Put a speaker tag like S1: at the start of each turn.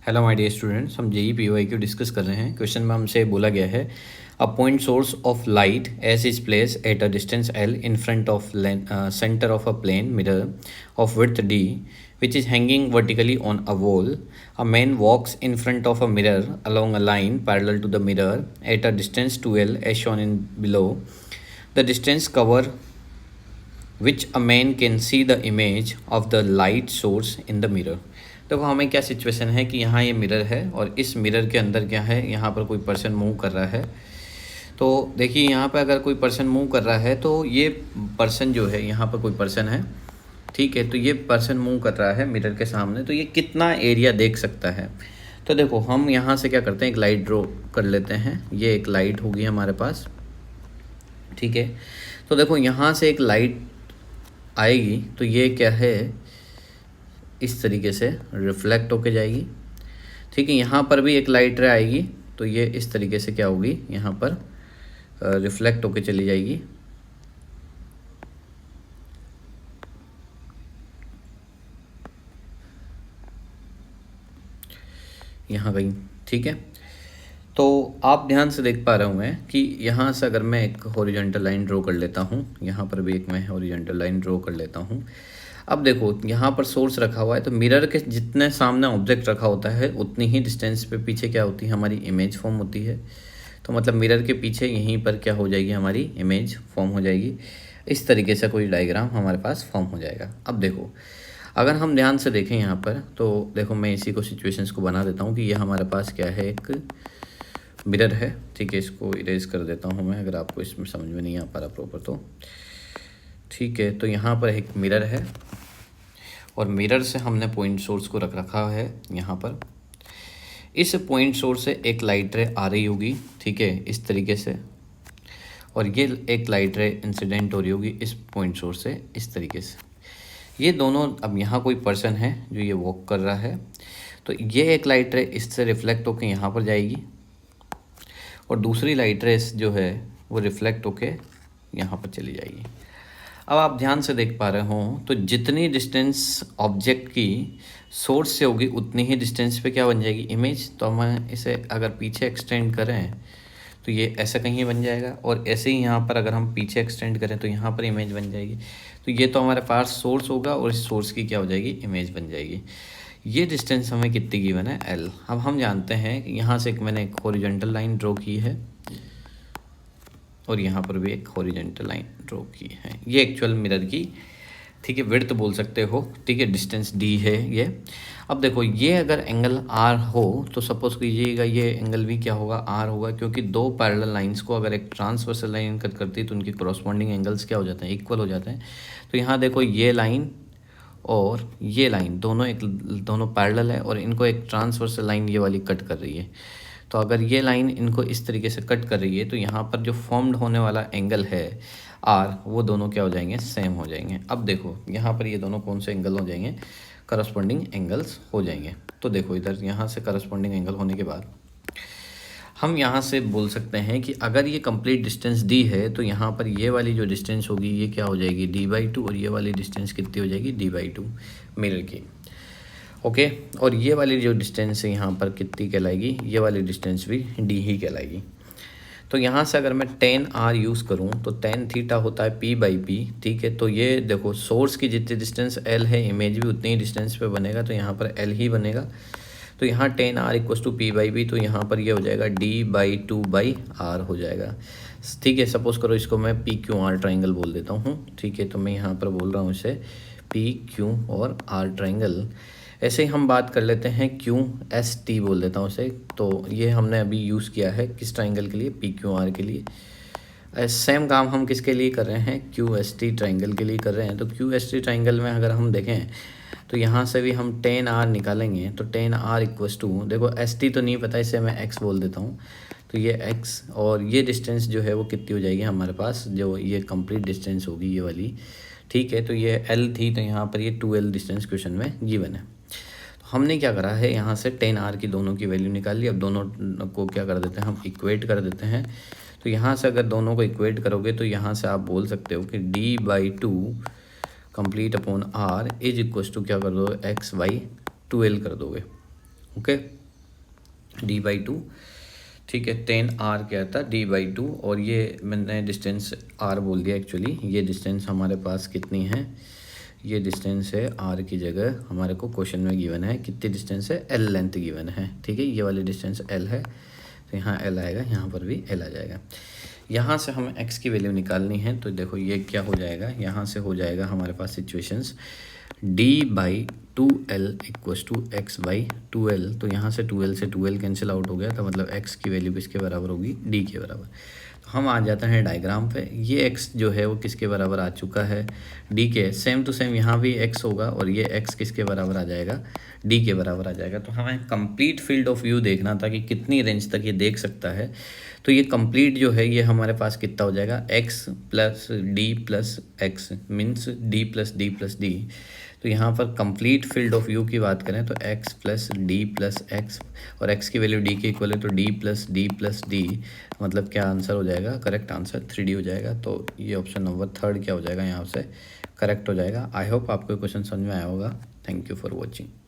S1: Hello my dear students, हम JEE पीओआई क्यू डिस्कस कर रहे हैं। क्वेश्चन में हमसे बोला गया है a point source of light S is place at a distance L in front of centre of a plane mirror of width D which is hanging vertically on a wall. A man walks in front of a mirror along a line parallel to the mirror at a distance 2l as shown in below. The distance cover which a man can see the image of the light source in the mirror. देखो हमें क्या situation है कि यहाँ ये mirror है और इस मिरर के अंदर क्या है, यहाँ पर कोई पर्सन मूव कर रहा है। तो देखिए यहाँ पर अगर कोई पर्सन मूव कर रहा है तो ये पर्सन जो है, यहाँ पर कोई पर्सन है, ठीक है। तो ये पर्सन मूव कर रहा है मिरर के सामने, तो ये कितना एरिया देख सकता है। तो देखो हम यहाँ से क्या करते हैं, एक लाइट ड्रॉ कर लेते हैं। ये एक लाइट होगी हमारे पास, ठीक है। तो देखो यहाँ से एक लाइट आएगी तो ये क्या है, इस तरीके से रिफ्लेक्ट होके जाएगी, ठीक है। यहाँ पर भी एक लाइट रे आएगी तो ये इस तरीके से क्या होगी, यहाँ पर रिफ्लेक्ट होके चली जाएगी। यहाँ कहीं, ठीक है। तो आप ध्यान से देख पा रहे होंगे कि यहाँ से अगर मैं एक हॉरिजॉन्टल लाइन ड्रॉ कर लेता हूँ, यहाँ पर भी एक मैं हॉरिजॉन्टल लाइन ड्रॉ कर लेता हूँ। अब देखो यहाँ पर सोर्स रखा हुआ है, तो मिरर के जितने सामने ऑब्जेक्ट रखा होता है उतनी ही डिस्टेंस पे पीछे क्या होती है, हमारी इमेज फॉर्म होती है। तो मतलब मिरर के पीछे यहीं पर क्या हो जाएगी, हमारी इमेज फॉर्म हो जाएगी। इस तरीके से कोई डायग्राम हमारे पास फॉर्म हो जाएगा। अब देखो अगर हम ध्यान से देखें यहाँ पर, तो देखो मैं इसी को सिचुएशंस को बना देता हूँ कि ये हमारे पास क्या है, एक मिरर है, ठीक है। इसको इरेज कर देता हूँ मैं, अगर आपको इसमें समझ में नहीं आ पा रहा प्रॉपर तो, ठीक है। तो यहाँ पर एक मिरर है और मिरर से हमने पॉइंट सोर्स को रख रखा है यहाँ पर। इस पॉइंट सोर्स से एक लाइट रे आ रही होगी, ठीक है, इस तरीके से, और ये एक लाइट रे इंसिडेंट हो रही होगी इस पॉइंट सोर्स से इस तरीके से। ये दोनों, अब यहाँ कोई पर्सन है जो ये वॉक कर रहा है, तो ये एक लाइट रे इससे रिफ्लेक्ट होके यहाँ पर जाएगी और दूसरी लाइट रेस जो है वो रिफ्लेक्ट होके यहाँ पर चली जाएगी। अब आप ध्यान से देख पा रहे हो, तो जितनी डिस्टेंस ऑब्जेक्ट की सोर्स से होगी उतनी ही डिस्टेंस पे क्या बन जाएगी, इमेज। तो हम इसे अगर पीछे एक्सटेंड करें तो ये ऐसा कहीं बन जाएगा, और ऐसे ही यहाँ पर अगर हम पीछे एक्सटेंड करें तो यहाँ पर इमेज बन जाएगी। तो ये तो हमारे पास सोर्स होगा और इस सोर्स की क्या हो जाएगी, इमेज बन जाएगी। ये डिस्टेंस हमें कितनी गिवन है, एल। अब हम जानते हैं कि यहाँ से मैंने एक हॉरिजॉन्टल लाइन ड्रॉ की है और यहाँ पर भी एक हॉरिजॉन्टल लाइन ड्रॉ की है। ये एक्चुअल मिरर की, ठीक है, विड्थ बोल सकते हो, ठीक है, डिस्टेंस डी है ये। अब देखो ये अगर एंगल आर हो तो सपोज कीजिएगा ये एंगल भी क्या होगा, आर होगा, क्योंकि दो पैरेलल लाइंस को अगर एक ट्रांसवर्सल लाइन कट करती है तो उनकी कॉरस्पॉन्डिंग एंगल्स क्या हो जाते हैं, इक्वल हो जाते हैं। तो यहाँ देखो ये लाइन और ये लाइन दोनों पैरेलल है और इनको एक ट्रांसवर्सल लाइन ये वाली कट कर रही है। तो अगर ये लाइन इनको इस तरीके से कट कर रही है तो यहाँ पर जो फॉर्म्ड होने वाला एंगल है आर, वो दोनों क्या हो जाएंगे, सेम हो जाएंगे। अब देखो यहाँ पर ये दोनों कौन से एंगल हो जाएंगे, करस्पॉन्डिंग एंगल्स हो जाएंगे। तो देखो इधर यहाँ से करस्पॉन्डिंग एंगल होने के बाद हम यहाँ से बोल सकते हैं कि अगर ये कंप्लीट डिस्टेंस दी है तो यहाँ पर ये वाली जो डिस्टेंस होगी ये क्या हो जाएगी, d/2, और ये वाली डिस्टेंस कितनी हो जाएगी, d/2 मिरर की, ओके। और ये वाली जो डिस्टेंस है यहाँ पर कितनी कहलाएगी, ये वाली डिस्टेंस भी d ही कहलाएगी। तो यहाँ से अगर मैं tan r यूज़ करूँ तो tan थीटा होता है p/p, ठीक है। तो ये देखो सोर्स की जितनी डिस्टेंस l है, इमेज भी उतनी ही डिस्टेंस पे बनेगा, तो यहाँ पर l ही बनेगा। तो यहाँ tan r = p/p, तो यहाँ पर ये हो जाएगा d/2/r हो जाएगा, ठीक है। सपोज करो इसको मैं PQR ट्राइंगल बोल देता हूँ, ठीक है। तो मैं यहाँ पर बोल रहा हूँ इसे PQ और R ट्राइंगल। ऐसे ही हम बात कर लेते हैं QST बोल देता हूँ इसे। तो ये हमने अभी यूज़ किया है किस ट्राइंगल के लिए, PQR के लिए। सेम काम हम किसके लिए कर रहे हैं, QST ट्राइंगल के लिए कर रहे हैं। तो QST ट्राइंगल में अगर हम देखें तो यहाँ से भी हम tan r निकालेंगे, तो tan r = देखो ST तो नहीं पता, इसे मैं x बोल देता हूँ। तो ये x और ये डिस्टेंस जो है वो कितनी हो जाएगी हमारे पास, जो ये कंप्लीट डिस्टेंस होगी ये वाली, ठीक है। तो ये l थी, तो यहाँ पर ये 2l डिस्टेंस क्वेश्चन में गिवन है। तो हमने क्या करा है, यहाँ से tan r की दोनों की वैल्यू निकाल ली। अब दोनों को क्या कर देते हैं, हम इक्वेट कर देते हैं। तो यहाँ से अगर दोनों को इक्वेट करोगे तो यहाँ से आप बोल सकते हो कि d/2 कंप्लीट अपॉन r = क्या कर दो, x/2l कर दोगे, ओके, d/2, ठीक है। 10r क्या था, d/2, और ये मैंने डिस्टेंस r बोल दिया, एक्चुअली ये डिस्टेंस हमारे पास कितनी है, ये डिस्टेंस है r की जगह हमारे को क्वेश्चन में गिवन है कितनी डिस्टेंस है, l लेंथ गिवन है, ठीक है। ये वाली डिस्टेंस l है, तो यहाँ l आएगा, यहाँ पर भी l आ जाएगा। यहाँ से हमें x की वैल्यू निकालनी है, तो देखो ये क्या हो जाएगा, यहाँ से हो जाएगा हमारे पास situations d/2l equals to x/2l। तो यहाँ से 2l से 2l कैंसिल आउट हो गया, तो मतलब x की वैल्यू किसके बराबर होगी, d के बराबर। तो हम आ जाते हैं डायग्राम पे, ये x जो है वो किसके बराबर आ चुका है, d के। सेम टू सेम यहाँ भी x होगा, और ये x किसके बराबर आ जाएगा, d के बराबर आ जाएगा। तो हमें कंप्लीट फील्ड ऑफ व्यू देखना था कि कितनी रेंज तक ये देख सकता है। तो ये कंप्लीट जो है ये हमारे पास कितना हो जाएगा, x plus D plus x means d plus D plus D. तो यहाँ पर कंप्लीट फील्ड ऑफ व्यू की बात करें तो x plus D plus x, और x की वैल्यू d के इक्वल है, तो d प्लस डी, मतलब क्या आंसर हो जाएगा, करेक्ट आंसर 3D हो जाएगा। तो ये ऑप्शन नंबर 3 क्या हो जाएगा, यहाँ से करेक्ट हो जाएगा। आई होप आपको क्वेश्चन समझ में आया होगा। Thank you for watching.